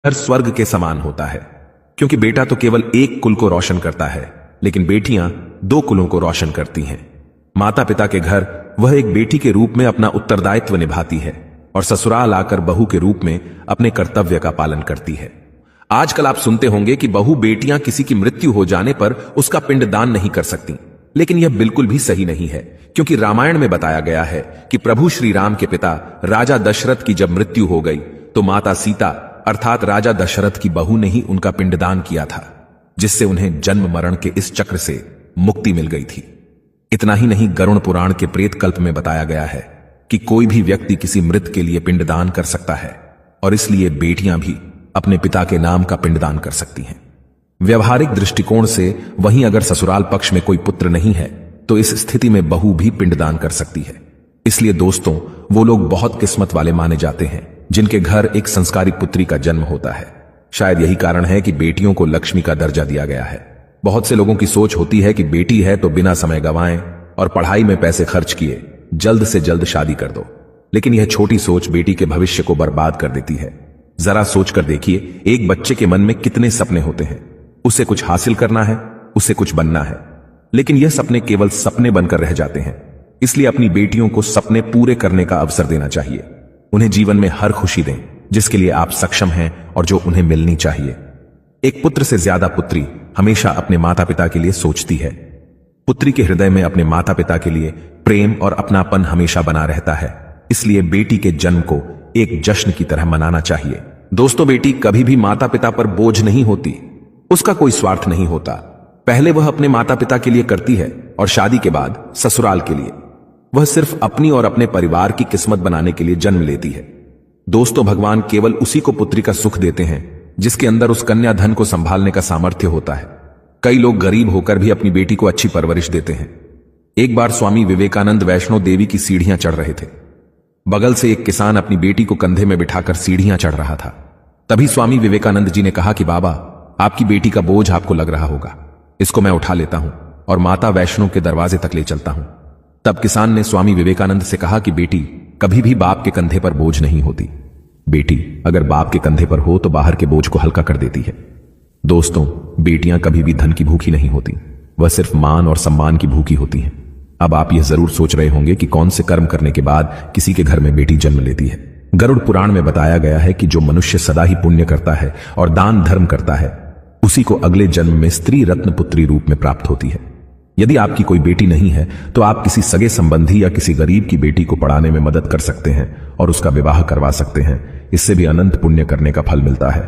घर स्वर्ग के समान होता है, क्योंकि बेटा तो केवल एक कुल को रोशन करता है, लेकिन बेटियां दो कुलों को रोशन करती हैं। माता पिता के घर वह एक बेटी के रूप में अपना उत्तरदायित्व निभाती है और ससुराल आकर बहू के रूप में अपने कर्तव्य का पालन करती है। आजकल आप सुनते होंगे कि बहू बेटियां किसी की मृत्यु हो जाने पर उसका पिंडदान नहीं कर सकती, लेकिन यह बिल्कुल भी सही नहीं है, क्योंकि रामायण में बताया गया है कि प्रभु श्री राम के पिता राजा दशरथ की जब मृत्यु हो गई तो माता सीता अर्थात राजा दशरथ की बहू ने ही उनका पिंडदान किया था, जिससे उन्हें जन्म मरण के इस चक्र से मुक्ति मिल गई थी। इतना ही नहीं, गरुड़ पुराण के प्रेत कल्प में बताया गया है कि कोई भी व्यक्ति किसी मृत के लिए पिंडदान कर सकता है, और इसलिए बेटियां भी अपने पिता के नाम का पिंडदान कर सकती हैं। व्यवहारिक दृष्टिकोण से वहीं अगर ससुराल पक्ष में कोई पुत्र नहीं है तो इस स्थिति में बहू भी पिंडदान कर सकती है। इसलिए दोस्तों, वो लोग बहुत किस्मत वाले माने जाते हैं जिनके घर एक संस्कारी पुत्री का जन्म होता है। शायद यही कारण है कि बेटियों को लक्ष्मी का दर्जा दिया गया है। बहुत से लोगों की सोच होती है कि बेटी है तो बिना समय गंवाएं और पढ़ाई में पैसे खर्च किए जल्द से जल्द शादी कर दो, लेकिन यह छोटी सोच बेटी के भविष्य को बर्बाद कर देती है। जरा सोचकर देखिए, एक बच्चे के मन में कितने सपने होते हैं। उसे कुछ हासिल करना है, उसे कुछ बनना है, लेकिन यह सपने केवल सपने बनकर रह जाते हैं। इसलिए अपनी बेटियों को सपने पूरे करने का अवसर देना चाहिए। उन्हें जीवन में हर खुशी दें जिसके लिए आप सक्षम हैं और जो उन्हें मिलनी चाहिए। एक पुत्र से ज्यादा पुत्री हमेशा अपने माता पिता के लिए सोचती है। पुत्री के हृदय में अपने माता पिता के लिए प्रेम और अपनापन हमेशा बना रहता है। इसलिए बेटी के जन्म को एक जश्न की तरह मनाना चाहिए। दोस्तों, बेटी कभी भी माता पिता पर बोझ नहीं होती। उसका कोई स्वार्थ नहीं होता। पहले वह अपने माता पिता के लिए करती है और शादी के बाद ससुराल के लिए। वह सिर्फ अपनी और अपने परिवार की किस्मत बनाने के लिए जन्म लेती है। दोस्तों, भगवान केवल उसी को पुत्री का सुख देते हैं जिसके अंदर उस कन्या धन को संभालने का सामर्थ्य होता है। कई लोग गरीब होकर भी अपनी बेटी को अच्छी परवरिश देते हैं। एक बार स्वामी विवेकानंद वैष्णो देवी की सीढ़ियां चढ़ रहे थे। बगल से एक किसान अपनी बेटी को कंधे में बिठाकर सीढ़ियां चढ़ रहा था। तभी स्वामी विवेकानंद जी ने कहा कि बाबा, आपकी बेटी का बोझ आपको लग रहा होगा, इसको मैं उठा लेता हूं और माता वैष्णो के दरवाजे तक ले चलता हूं। तब किसान ने स्वामी विवेकानंद से कहा कि बेटी कभी भी बाप के कंधे पर बोझ नहीं होती। बेटी अगर बाप के कंधे पर हो तो बाहर के बोझ को हल्का कर देती है। दोस्तों, बेटियां कभी भी धन की भूखी नहीं होती, वह सिर्फ मान और सम्मान की भूखी होती हैं। अब आप यह जरूर सोच रहे होंगे कि कौन से कर्म करने के बाद किसी के घर में बेटी जन्म लेती है। गरुड़ पुराण में बताया गया है कि जो मनुष्य सदा ही पुण्य करता है और दान धर्म करता है, उसी को अगले जन्म में स्त्री रत्न पुत्री रूप में प्राप्त होती है। यदि आपकी कोई बेटी नहीं है तो आप किसी सगे संबंधी या किसी गरीब की बेटी को पढ़ाने में मदद कर सकते हैं और उसका विवाह करवा सकते हैं। इससे भी अनंत पुण्य करने का फल मिलता है।